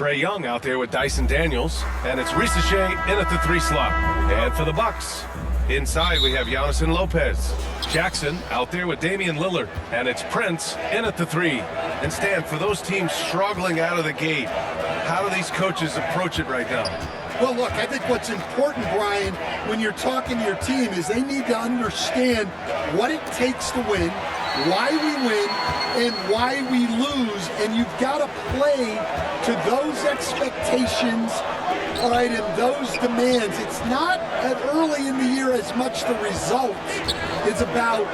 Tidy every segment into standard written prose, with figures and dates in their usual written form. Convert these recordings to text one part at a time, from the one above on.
Trae Young out there with Dyson Daniels, and it's Risache in at the 3 slot. And for the Bucks, inside we have Giannis and Lopez. Jackson out there with Damian Lillard, and it's Prince in at the 3. And Stan, for those teams struggling out of the gate, how do these coaches approach it right now? Well, look, I think what's important, Brian, when you're talking to your team is they need to understand what it takes to win, why we win, and why we lose, and you've got to play to those expectations, all right, and those demands. It's not early in the year as much the results. It's about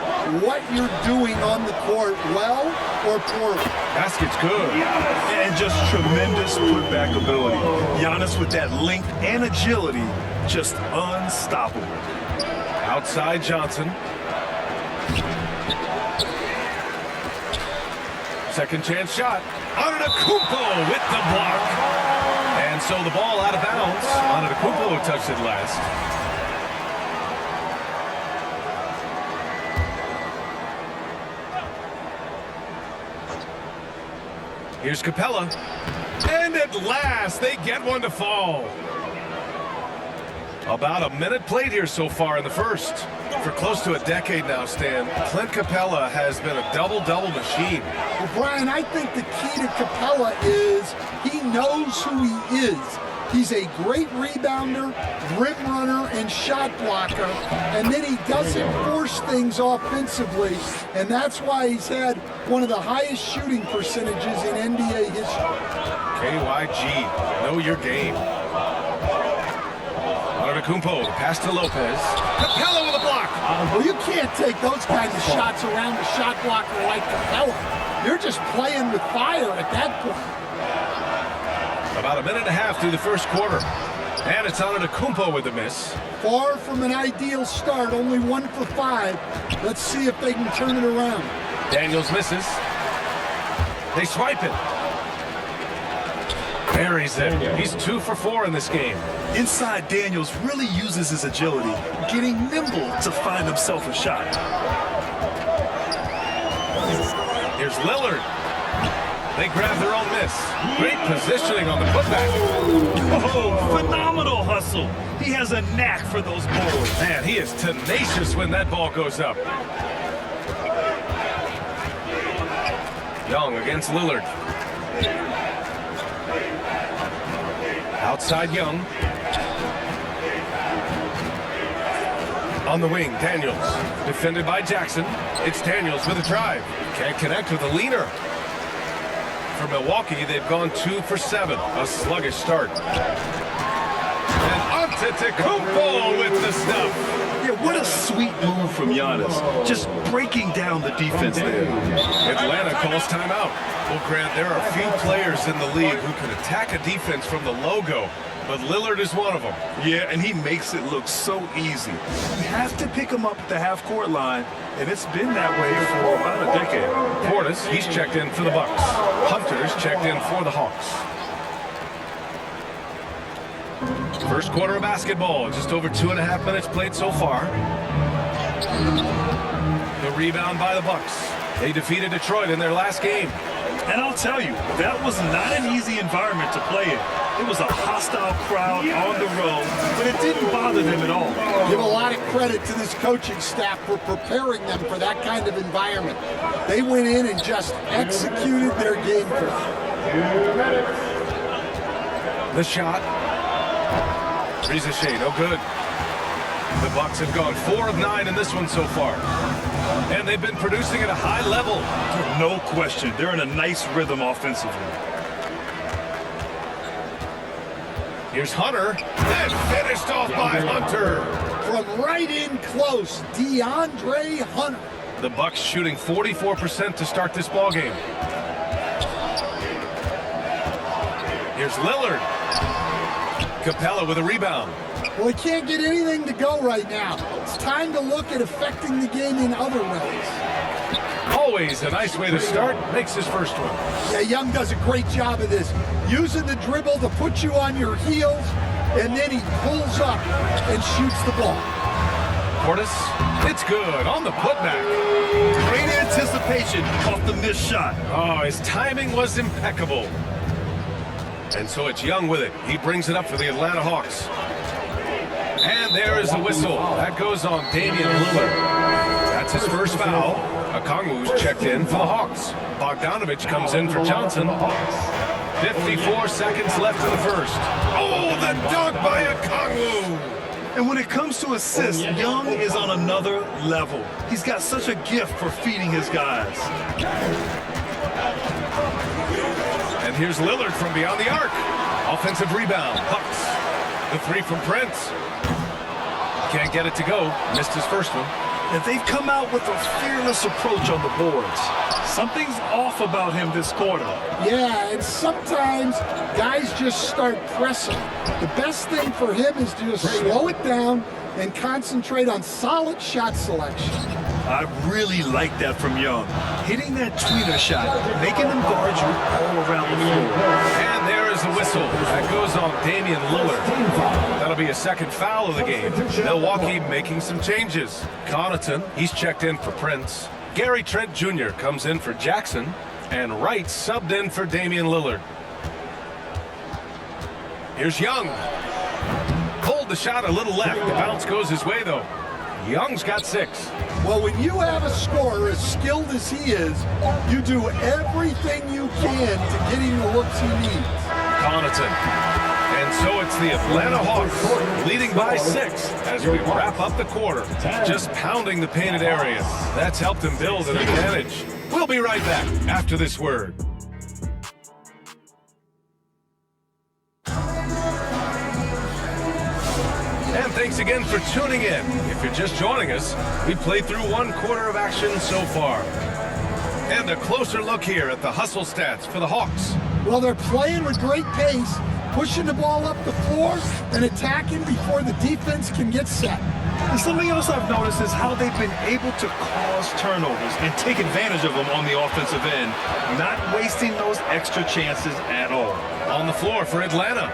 what you're doing on the court, well or poorly. Basket's good. And just tremendous putback ability. Giannis with that length and agility, just unstoppable. Outside Johnson. Second chance shot. Antetokounmpo with the block. And so the ball out of bounds. Antetokounmpo touched it last. Here's Capella. And at last, they get one to fall. About a minute played here so far in the first. For close to a decade now, Stan, Clint Capella has been a double-double machine. Well, Brian, I think the key to Capella is he knows who he is. He's a great rebounder, rim runner, and shot blocker, and then he doesn't force things offensively, and that's why he's had one of the highest shooting percentages in NBA history. KYG, know your game. Antetokounmpo, pass to Lopez. Capella with a block. Well, you can't take those kinds of shots around the shot blocker like Capella. You're just playing with fire at that point. About a minute and a half through the first quarter. And it's Antetokounmpo with a miss. Far from an ideal start, only 1 for 5. Let's see if they can turn it around. Daniels misses. They swipe it. Buries it. He's 2 for 4 in this game. Inside, Daniels really uses his agility, getting nimble to find himself a shot. Here's Lillard. They grab their own miss. Great positioning on the putback. Oh, phenomenal hustle. He has a knack for those balls. Man, he is tenacious when that ball goes up. Young against Lillard. Outside Young. On the wing, Daniels. Defended by Jackson. It's Daniels with a drive. Can't connect with a leaner. For Milwaukee, they've gone 2 for 7. A sluggish start. And Antetokounmpo with the stuff. Yeah, what a sweet move from Giannis. Just breaking down the defense there. Atlanta calls timeout. Well, Grant, there are a few players in the league who can attack a defense from the logo, but Lillard is one of them. Yeah, and he makes it look so easy. You have to pick him up at the half-court line, and it's been that way for about a decade. Portis, he's checked in for the Bucks. Hunter's checked in for the Hawks. First quarter of basketball, just over 2.5 minutes played so far. The rebound by the Bucks. They defeated Detroit in their last game. And I'll tell you, that was not an easy environment to play in. It was a hostile crowd on the road, but it didn't bother them at all. Give a lot of credit to this coaching staff for preparing them for that kind of environment. They went in and just executed their game plan. The shot. Risache, no good. The Bucks have gone 4 of 9 in this one so far. And they've been producing at a high level. No question. They're in a nice rhythm offensively. Here's Hunter. And finished off by Hunter. From right in close, DeAndre Hunter. The Bucks shooting 44% to start this ball game. Here's Lillard. Capella with a rebound. Well, he can't get anything to go right now. It's time to look at affecting the game in other ways. Always a nice way to start. Makes his first one. Yeah, Young does a great job of this. Using the dribble to put you on your heels, and then he pulls up and shoots the ball. Portis, it's good on the putback. Great anticipation off the missed shot. Oh, his timing was impeccable. And so it's Young with it. He brings it up for the Atlanta Hawks. And there is the whistle. That goes on Damian Lillard. That's his first foul. Okongwu's checked in for the Hawks. Bogdanovich comes in for Johnson. 54 seconds left in the first. Oh, the dunk by Okongwu! And when it comes to assists, Young is on another level. He's got such a gift for feeding his guys. And here's Lillard from beyond the arc. Offensive rebound. Bucks. The three from Prince. Can't get it to go. Missed his first one. And they've come out with a fearless approach on the boards. Something's off about him this quarter. Yeah, and sometimes guys just start pressing. The best thing for him is to just slow it down and concentrate on solid shot selection. I really like that from Young. Hitting that tweener shot, making them guard you all around the floor. And there is the whistle. That goes on Damian Lillard. That'll be a second foul of the game. Milwaukee making some changes. Connaughton, he's checked in for Prince. Gary Trent Jr. comes in for Jackson. And Wright subbed in for Damian Lillard. Here's Young. Pulled the shot a little left. The bounce goes his way, though. Young's got 6. Well, when you have a scorer as skilled as he is, you do everything you can to get him the looks he needs. Connaughton. And so it's the Atlanta Hawks leading by 6 as we wrap up the quarter. Just pounding the painted area. That's helped them build an advantage. We'll be right back after this word. And thanks again for tuning in. If you're just joining us, we played through one quarter of action so far. And a closer look here at the hustle stats for the Hawks. Well, they're playing with great pace, pushing the ball up the floor and attacking before the defense can get set. And something else I've noticed is how they've been able to cause turnovers and take advantage of them on the offensive end, not wasting those extra chances at all. On the floor for Atlanta,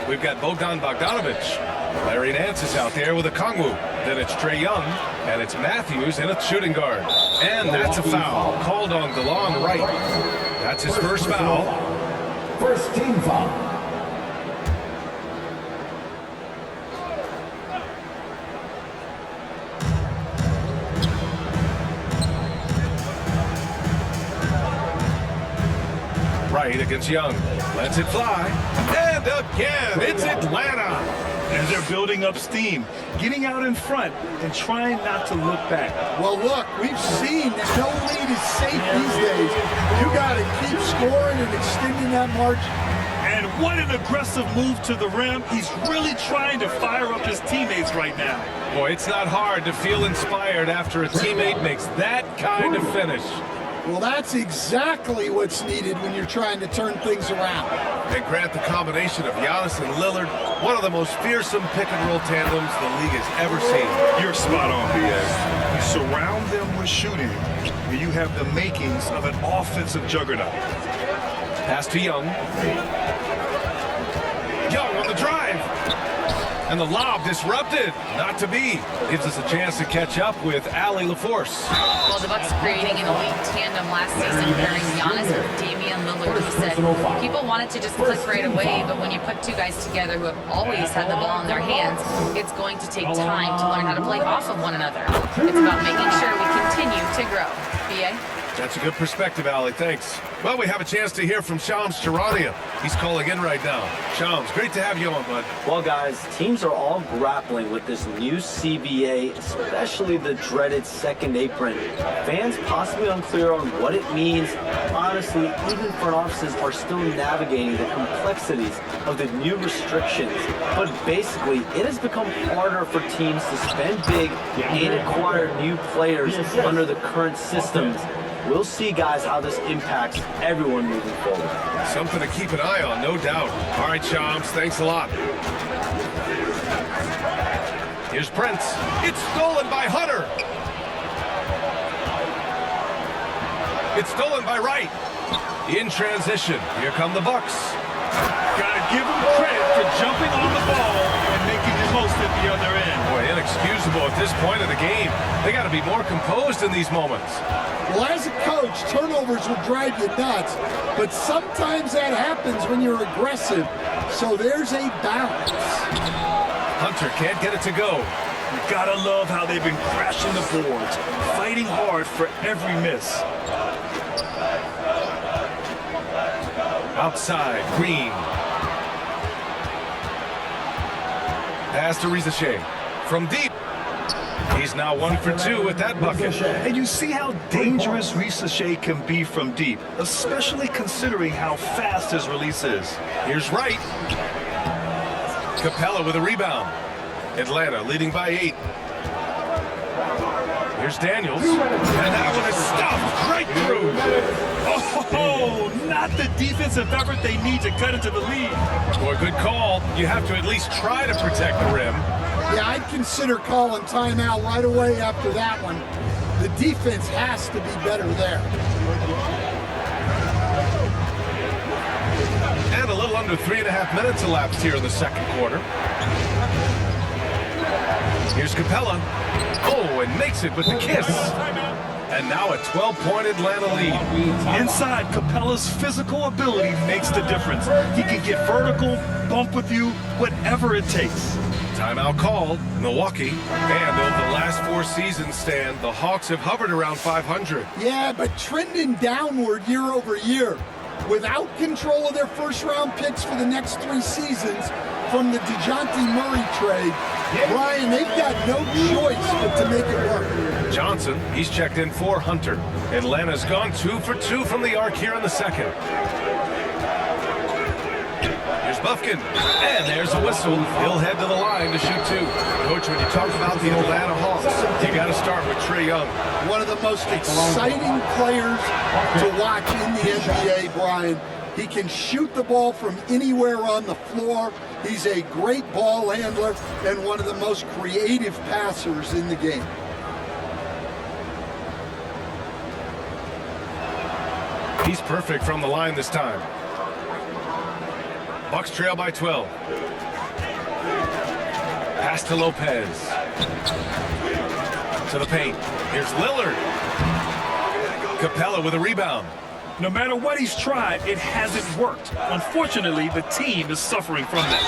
we've got Bogdan Bogdanovich. Larry Nance is out there with Okongwu. Then it's Trae Young, and it's Matthews in a shooting guard. And that's a foul called on DeLon Wright. That's his first foul. First team foul. Wright against Young. Lets it fly. And again, it's Atlanta. And they're building up steam, getting out in front and trying not to look back. Well, look, we've seen that no lead is safe these days. You got to keep scoring and extending that margin. And what an aggressive move to the rim. He's really trying to fire up his teammates right now. Boy, it's not hard to feel inspired after a teammate makes that kind of finish. Well, that's exactly what's needed when you're trying to turn things around. And Grant, the combination of Giannis and Lillard, one of the most fearsome pick-and-roll tandems the league has ever seen. You're spot on, BS. You surround them with shooting, and you have the makings of an offensive juggernaut. Pass to Young. Young on the drive. And the lob disrupted. Not to be. Gives us a chance to catch up with Allie LaForce. Well, the Bucks creating an elite tandem last season, pairing Giannis with Damian Lillard. He said people wanted to just click right away, but when you put two guys together who have always had the ball in their hands, it's going to take time to learn how to play off of one another. It's about making sure we continue to grow. B.A.? That's a good perspective, Allie. Thanks. Well, we have a chance to hear from Shams Charania. He's calling in right now. Shams, great to have you on, bud. Well, guys, teams are all grappling with this new CBA, especially the dreaded second apron. Fans possibly unclear on what it means. Honestly, even front offices are still navigating the complexities of the new restrictions. But basically, it has become harder for teams to spend big and acquire new players under the current systems. We'll see, guys, how this impacts everyone moving forward. Something to keep an eye on, no doubt. All right, Shams, thanks a lot. Here's Prince. It's stolen by Hunter. It's stolen by Wright. In transition, here come the Bucks. Gotta give him credit for jumping on the ball and making him close at the other end. Boy, inexcusable at this point of the game. They got to be more composed in these moments. Well, as a coach, turnovers will drive you nuts, but sometimes that happens when you're aggressive. So there's a balance. Hunter can't get it to go. You gotta love how they've been crashing the boards, fighting hard for every miss. Outside, Green. Pass to Rizachet. From deep. He's now 1 for 2 with that bucket. And you see how dangerous Rizachet can be from deep, especially considering how fast his release is. Here's Wright. Capella with a rebound. Atlanta leading by 8. Here's Daniels. And that one is stuffed right through. Oh, not the defensive effort they need to cut into the lead. Boy, good call. You have to at least try to protect the rim. Yeah, I'd consider calling timeout right away after that one. The defense has to be better there. And a little under 3.5 minutes elapsed here in the second quarter. Here's Capella. Oh, and makes it with the kiss. And now a 12-point Atlanta lead. Inside, Capella's physical ability makes the difference. He can get vertical, bump with you, whatever it takes. Timeout called, Milwaukee. And over the last 4 seasons, Stan, the Hawks have hovered around 500. Yeah, but trending downward year over year. Without control of their first-round picks for the next 3 seasons from the DeJounte Murray trade, Brian, they've got no choice but to make it work. Johnson, he's checked in for Hunter. Atlanta's gone 2 for 2 from the arc here in the second. Here's Bufkin, and there's a whistle. He'll head to the line to shoot 2. Coach, when you talk about the Atlanta Hawks, you got to start with Trae Young. One of the most exciting players to watch in the NBA, Brian. He can shoot the ball from anywhere on the floor. He's a great ball handler and one of the most creative passers in the game. He's perfect from the line this time. Bucks trail by 12. Pass to Lopez. To the paint. Here's Lillard. Capella with a rebound. No matter what he's tried, it hasn't worked. Unfortunately, the team is suffering from that.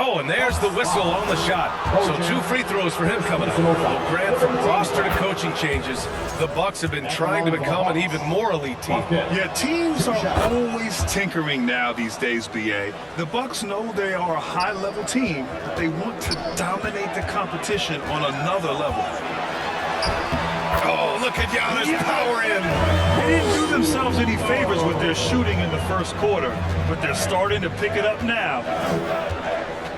Oh, and there's the whistle on the shot. So 2 free throws for him coming up. Well, Grant, from roster to coaching changes, the Bucks have been trying to become an even more elite team. Yeah, teams are always tinkering now these days, BA. The Bucks know they are a high-level team, but they want to dominate the competition on another level. Oh, look at Giannis power in. They didn't do themselves any favors with their shooting in the first quarter, but they're starting to pick it up now.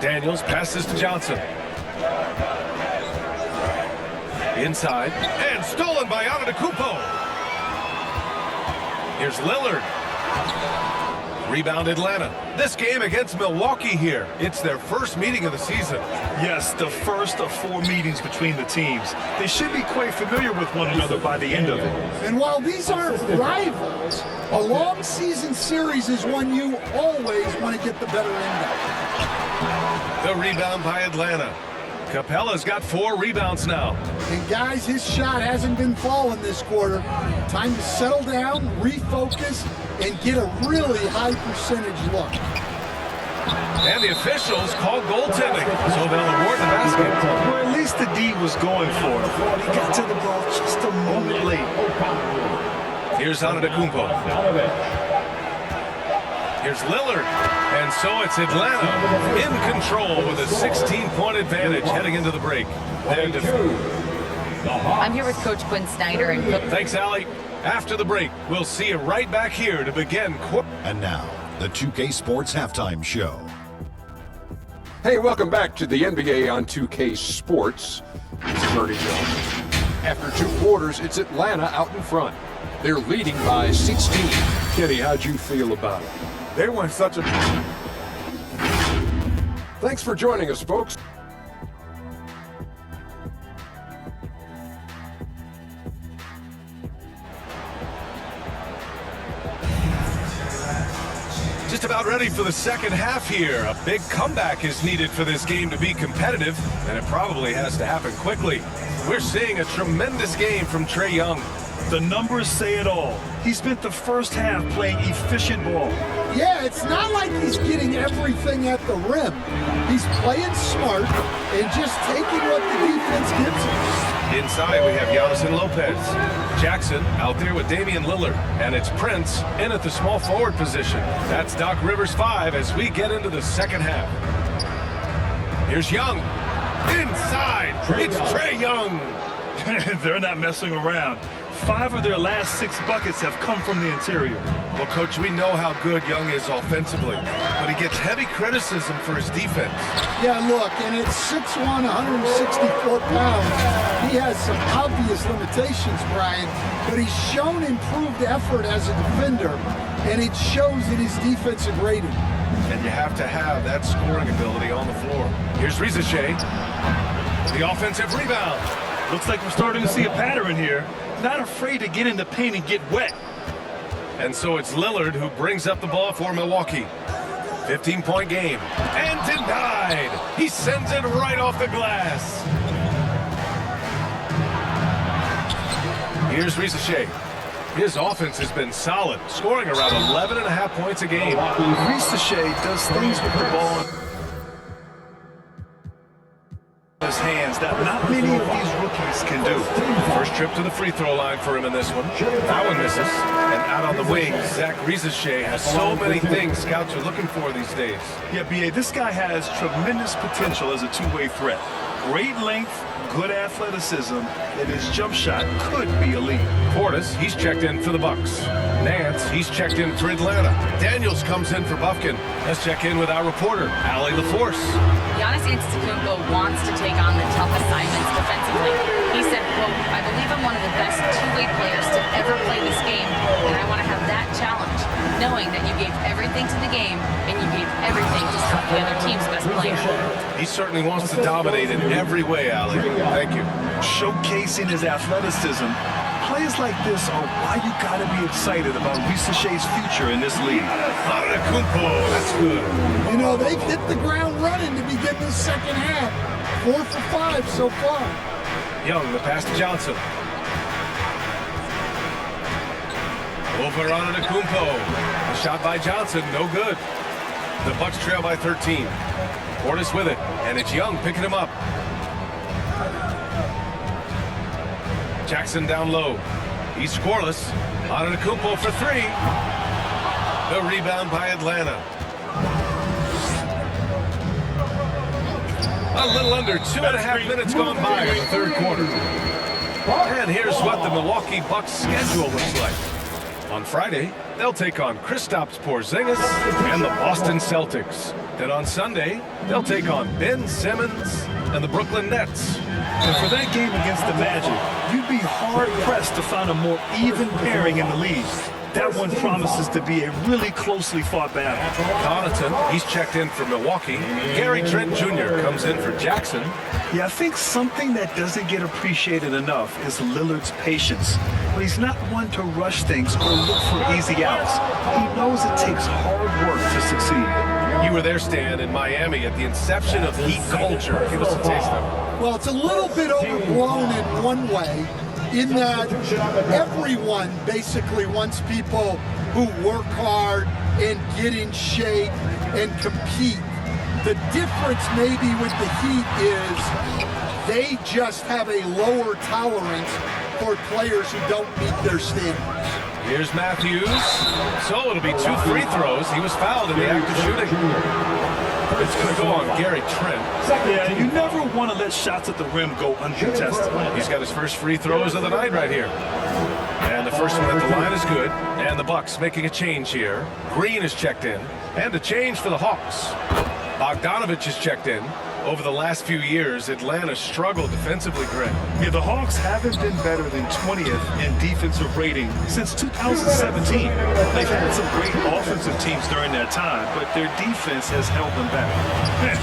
Daniels passes to Johnson. Inside, and stolen by Antetokounmpo. Here's Lillard. Rebound Atlanta. This game against Milwaukee here. It's their first meeting of the season. Yes, the first of 4 meetings between the teams. They should be quite familiar with one another by the end of it. And while these aren't rivals, a long season series is one you always want to get the better end of. The rebound by Atlanta. Capella's got 4 rebounds now. And guys, his shot hasn't been falling this quarter. Time to settle down, refocus, and get a really high percentage look. And the officials call goaltending, so they'll award the basket. Well, at least the D was going for it. He got to the ball just a moment late. Here's Antetokounmpo. Here's Lillard. And so it's Atlanta in control with a 16-point advantage heading into the break. I'm here with Coach Quinn Snyder and Coach. Thanks, Allie. After the break, we'll see you right back here to begin. And now, the 2K Sports Halftime Show. Hey, welcome back to the NBA on 2K Sports. It's Bernie Jones. After 2 quarters, it's Atlanta out in front. They're leading by 16. Kenny, how'd you feel about it? They went such a... Thanks for joining us, folks. just about ready for the second half here. A big comeback is needed for this game to be competitive, and it probably has to happen quickly. We're seeing a tremendous game from Trae Young. The numbers say it all. He spent the first half playing efficient ball. Yeah, it's not like he's getting everything at the rim. He's playing smart and just taking what the defense gives him. Inside, we have Giannis and Lopez. Jackson out there with Damian Lillard. And it's Prince in at the small forward position. That's Doc Rivers 5 as we get into the second half. Here's Young. Inside, it's Trae Young. They're not messing around. 5 of their last 6 buckets have come from the interior. Well, Coach, we know how good Young is offensively, but he gets heavy criticism for his defense. Yeah, look, and at 6'1", 164 pounds, he has some obvious limitations, Brian, but he's shown improved effort as a defender, and it shows in his defensive rating. And you have to have that scoring ability on the floor. Here's Risache, the offensive rebound. Looks like we're starting to see a pattern here. Not afraid to get in the paint and get wet. And so it's Lillard who brings up the ball for Milwaukee. 15-point game. And denied. He sends it right off the glass. Here's Risache. His offense has been solid, scoring around 11.5 points a game. Risache does things with the ball in his hands that not many of these rookies can do. First trip to the free throw line for him in this one. That one misses. And out on the wing, Zach Risache has so many things scouts are looking for these days. Yeah, B.A., this guy has tremendous potential as a two-way threat. Great length, good athleticism, and his jump shot could be elite. Portis, he's checked in for the Bucks. Nance, he's checked in for Atlanta. Daniels comes in for Bufkin. Let's check in with our reporter, Allie LaForce. Giannis Antetokounmpo wants to take on the tough assignments defensively. He said, quote, "I believe I'm one of the best two-way players to ever play this game, and I want to have that challenge, knowing that you gave everything to the game and you gave everything to stop the other team's best player." He certainly wants to dominate in every way, Allie. Thank you. Showcasing his athleticism, plays like this are why you gotta be excited about Risache's future in this league. Antetokounmpo, that's good. You know, they've hit the ground running to begin this second half. 4 for 5 so far. Young, the pass to Johnson. Over on Antetokounmpo. A shot by Johnson, no good. The Bucks trail by 13. Portis with it, and it's Young picking him up. Jackson down low. He's scoreless. Antetokounmpo for 3. The rebound by Atlanta. A little under 2.5 minutes gone by in the third quarter. And here's what the Milwaukee Bucks schedule looks like. On Friday, they'll take on Kristaps Porzingis and the Boston Celtics. Then on Sunday, they'll take on Ben Simmons and the Brooklyn Nets. And for that game against the Magic, you'd be hard-pressed to find a more even pairing in the league. That one promises to be a really closely fought battle. Connaughton, he's checked in for Milwaukee. Gary Trent Jr. comes in for Jackson. Yeah, I think something that doesn't get appreciated enough is Lillard's patience. But he's not one to rush things or look for easy outs. He knows it takes hard work to succeed. You were there, Stan, in Miami at the inception of Heat culture. Give us a taste of it. Well, it's a little bit overblown in one way, in that everyone basically wants people who work hard and get in shape and compete. The difference maybe with the Heat is they just have a lower tolerance for players who don't meet their standards. Here's Matthews. So it'll be 2 free throws. He was fouled in the act of shooting. It's going to go on Gary Trent. Yeah, you never want to let shots at the rim go uncontested. He's got his first free throws of the night right here. And the first one at the line is good. And the Bucks making a change here. Green is checked in. And a change for the Hawks. Bogdanovich is checked in. Over the last few years, Atlanta struggled defensively, Greg. Yeah, the Hawks haven't been better than 20th in defensive rating since 2017. They've had some great offensive teams during that time, but their defense has held them back.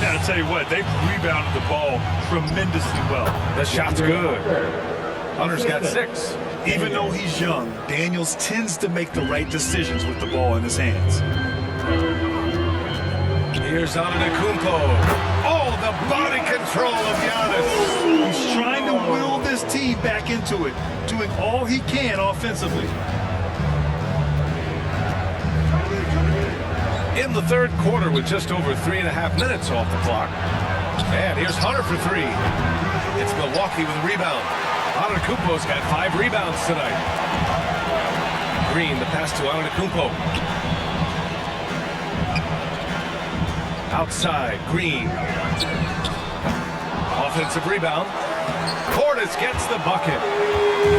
I'll tell you what, they've rebounded the ball tremendously well. The shot's good. Hunter's got 6. Even though he's young, Daniels tends to make the right decisions with the ball in his hands. Here's Antetokounmpo. Oh, the body control of Giannis. He's trying to will this team back into it, doing all he can offensively. In the third quarter with just over 3.5 minutes off the clock. And here's Hunter for three. It's Milwaukee with a rebound. Antetokounmpo's got 5 rebounds tonight. Green, the pass to Antetokounmpo. Outside, Green. Offensive rebound. Portis gets the bucket.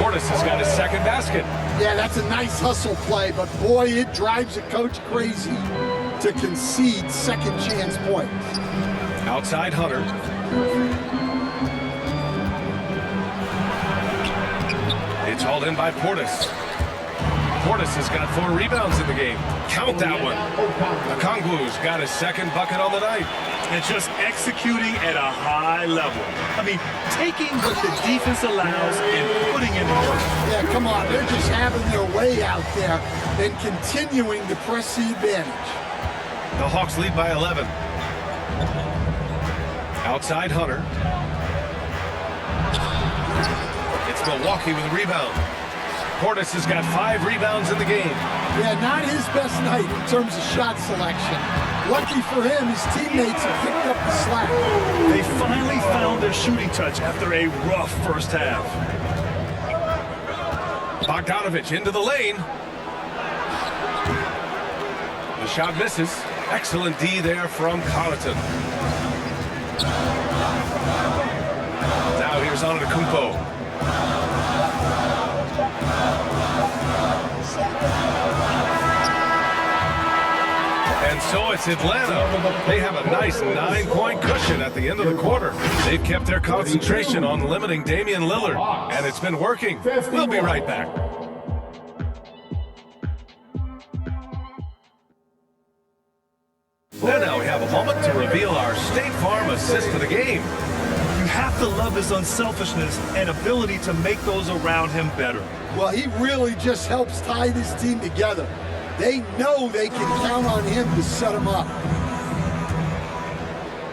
Portis has got his second basket. Yeah, that's a nice hustle play, but boy, it drives a coach crazy to concede second chance points. Outside, Hunter. It's hauled in by Portis. Portis has got 4 rebounds in the game. Count that one. Okongwu's got his second bucket on the night. And just executing at a high level. I mean, taking what the defense allows and putting in the work. Yeah, come on, they're just having their way out there and continuing to press the advantage. The Hawks lead by 11. Outside, Hunter. It's Milwaukee with a rebound. Portis has got 5 rebounds in the game. Yeah, not his best night in terms of shot selection. Lucky for him, his teammates have picked up the slack. They finally found their shooting touch after a rough first half. Bogdanovich into the lane. The shot misses. Excellent D there from Connaughton. Now here's Antetokounmpo. And so it's Atlanta. They have a nice 9-point cushion at the end of the quarter. They've kept their concentration on limiting Damian Lillard, and it's been working. We'll be right back. And now we have a moment to reveal our State Farm assist of the game. You have to love his unselfishness and ability to make those around him better. Well, he really just helps tie this team together. They know they can count on him to set them up.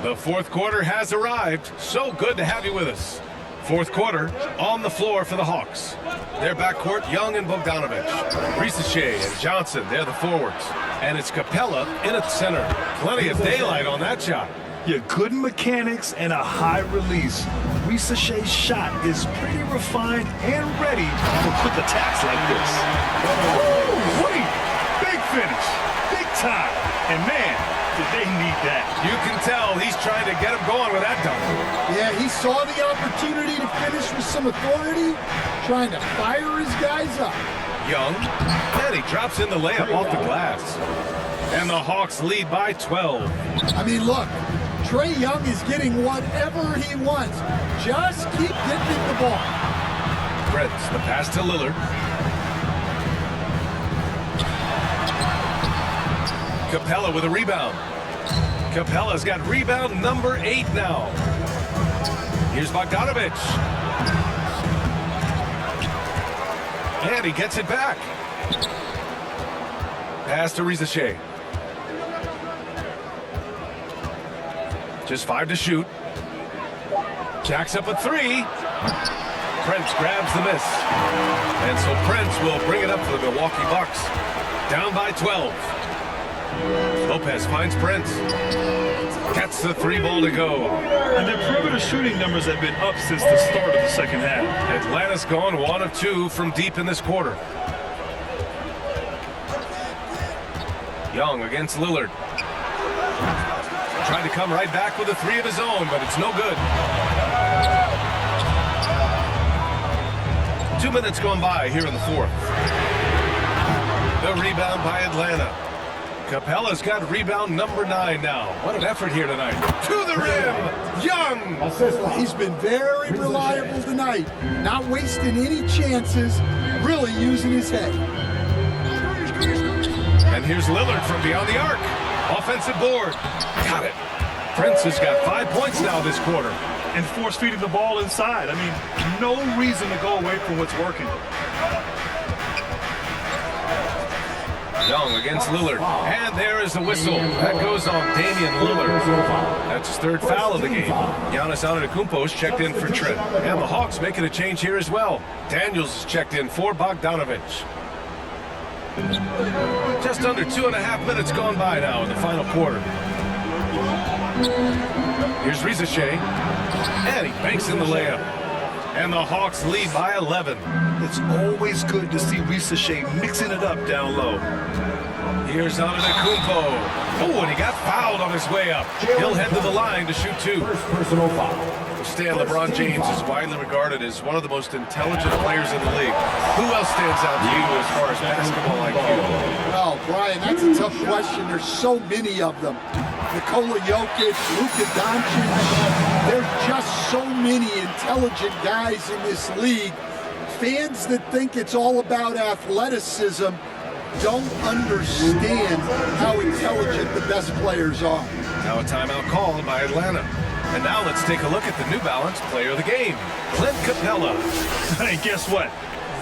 The fourth quarter has arrived. So good to have you with us. Fourth quarter on the floor for the Hawks. Their backcourt, Young and Bogdanovich. Risacher and Johnson, they're the forwards. And it's Capella in at the center. Plenty of daylight on that shot. Yeah, good mechanics and a high release. Risacher's shot is pretty refined and ready for quick attacks like this. Ooh, wait! Big finish. Big time. And man, did they need that. You can tell he's trying to get him going with that dunk. Yeah, he saw the opportunity to finish with some authority, trying to fire his guys up. Young, and he drops in the layup off the glass. And the Hawks lead by 12. I mean, look, Trae Young is getting whatever he wants. Just keep getting the ball. Prince, the pass to Lillard. Capella with a rebound. Capella's got rebound number 8 now. Here's Bogdanovich. And he gets it back. Pass to Risacher. Just 5 to shoot. Jacks up a 3. Prince grabs the miss. And so Prince will bring it up for the Milwaukee Bucks. Down by 12. Lopez finds Prince. Gets the 3 ball to go. And their perimeter shooting numbers have been up since the start of the second half. Atlanta's gone 1 of 2 from deep in this quarter. Young against Lillard. Tried to come right back with a 3 of his own, but it's no good. 2 minutes gone by here in the fourth. The rebound by Atlanta. Capella's got rebound number 9 now. What an effort here tonight. To the rim, Young. He's been very reliable tonight. Not wasting any chances, really using his head. And here's Lillard from beyond the arc. Offensive board. Got it. Prince has got 5 points now this quarter. And force feeding the ball inside. I mean, no reason to go away from what's working. Young against Lillard. And there is the whistle. That goes on Damian Lillard. That's his third foul of the game. Giannis Antetokounmpo is checked in for Trent. And the Hawks making a change here as well. Daniels is checked in for Bogdanovic. Just under 2.5 minutes gone by now in the final quarter. Here's Riza Shea. And he banks in the layup. And the Hawks lead by 11. It's always good to see Riza Shea mixing it up down low. Here's Antetokounmpo. Oh, and he got fouled on his way up. He'll head to the line to shoot two. First personal foul. Stan, LeBron James is widely regarded as one of the most intelligent players in the league. Who else stands out to you as far as basketball IQ? Well, Brian, that's a tough question. There's so many of them. Nikola Jokic, Luka Doncic. There's just so many intelligent guys in this league. Fans that think it's all about athleticism don't understand how intelligent the best players are. Now a timeout called by Atlanta. And now let's take a look at the New Balance player of the game, Clint Capella. Hey, guess what?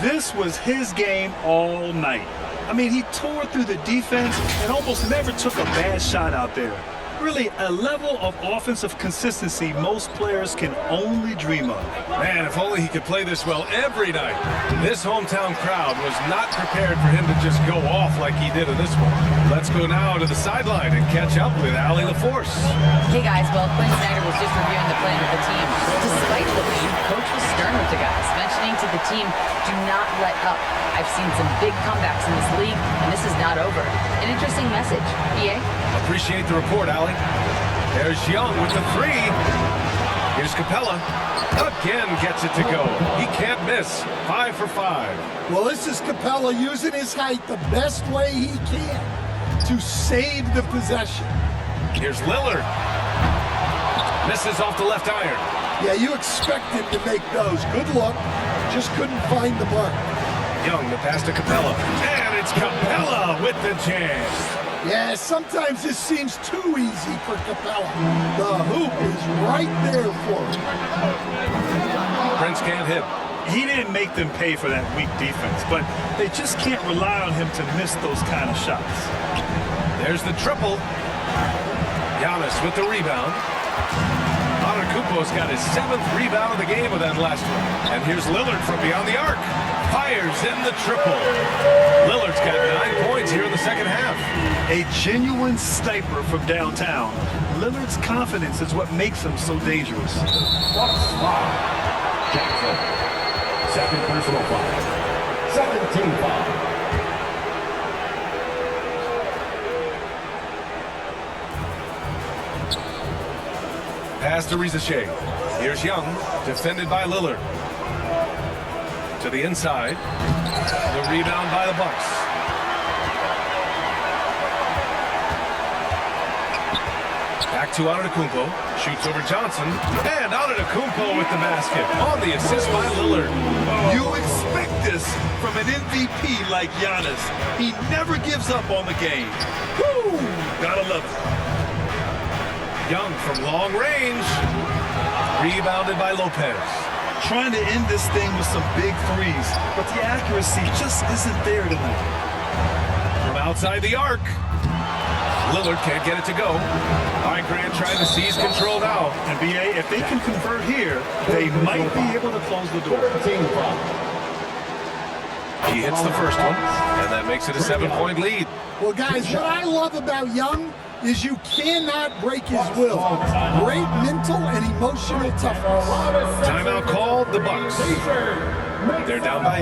This was his game all night. I mean, he tore through the defense and almost never took a bad shot out there. Really, a level of offensive consistency most players can only dream of. Man, if only he could play this well every night. This hometown crowd was not prepared for him to just go off like he did in this one. Let's go now to the sideline and catch up with Allie LaForce. Hey guys, well, Quinn Snyder was just reviewing the plan of the team. Despite the lead, Coach was stern with the guys, mentioning to the team, do not let up. I've seen some big comebacks in this league, and this is not over. An interesting message. EA? Appreciate the report, Allie. There's Young with the three. Here's Capella. Again gets it to go. He can't miss. 5 for 5. Well, this is Capella using his height the best way he can to save the possession. Here's Lillard. Misses off the left iron. Yeah, you expect him to make those. Good luck. Just couldn't find the mark. Young, the pass to Capella. And it's Capella with the jam. Yeah, sometimes this seems too easy for Capella. The hoop is right there for him. Prince can't hit. He didn't make them pay for that weak defense, but they just can't rely on him to miss those kind of shots. There's the triple. Giannis with the rebound. Antetokounmpo's got his 7th rebound of the game with that last one. And here's Lillard from beyond the arc. Fires in the triple. Lillard's got 9 points here in the second half. A genuine sniper from downtown. Lillard's confidence is what makes him so dangerous. Jackson. Second personal foul. 17 foul. Pass to Riza Shea. Here's Young, defended by Lillard. To the inside. The rebound by the Bucks. Back to Antetokounmpo. Shoots over Johnson. And Antetokounmpo with the basket. On the assist by Lillard. You expect this from an MVP like Giannis. He never gives up on the game. Woo! Gotta love it. Young from long range. Rebounded by Lopez. Trying to end this thing with some big threes, but the accuracy just isn't there tonight. From outside the arc. Lillard can't get it to go. All right, Grant trying to seize control now. And BA, if they can convert here, they might be able to close the door. He hits the first one, and that makes it a 7-point lead. Well, guys, what I love about Young is you cannot break his will. Great mental and emotional toughness. Timeout called, the Bucks. They're down by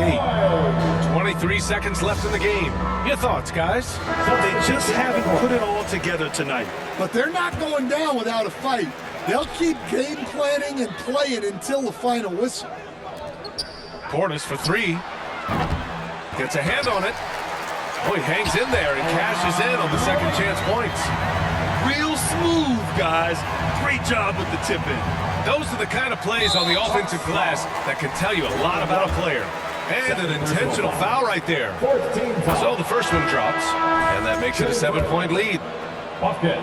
8. 23 seconds left in the game. Your thoughts, guys? They just haven't put it all together tonight. But they're not going down without a fight. They'll keep game planning and playing until the final whistle. Portis for 3. Gets a hand on it. Oh, he hangs in there and cashes in on the second chance points. Real smooth, guys. Great job with the tip-in. Those are the kind of plays on the offensive glass that can tell you a lot about a player. And an intentional foul right there. So the first one drops, and that makes it a 7-point lead. Bucket.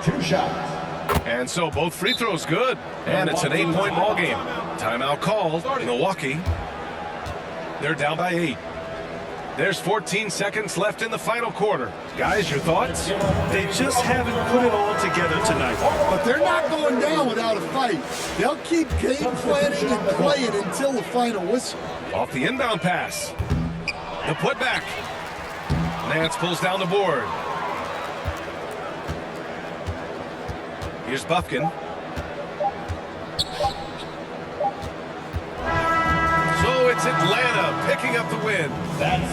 2 shots. And so both free throws good, and it's an 8-point ball game. Timeout called, Milwaukee. They're down by 8. There's 14 seconds left in the final quarter. Guys, your thoughts? They just haven't put it all together tonight. But they're not going down without a fight. They'll keep game planning and playing until the final whistle. Off the inbound pass. The putback. Nance pulls down the board. Here's Bufkin. So it's Atlanta picking up the win.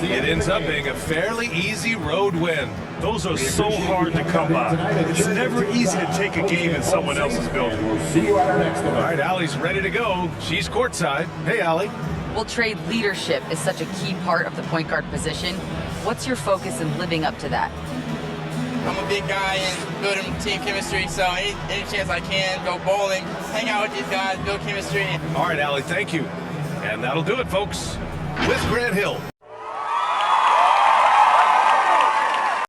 It ends up being a fairly easy road win. Those are so hard to come by. It's never easy to take a game in someone else's building. We'll see you at our next event. All right, Allie's ready to go. She's courtside. Hey, Allie. Well, Trey, leadership is such a key part of the point guard position. What's your focus in living up to that? I'm a big guy and building team chemistry, so any chance I can, go bowling, hang out with these guys, build chemistry. All right, Allie, thank you. And that'll do it, folks. With Grant Hill.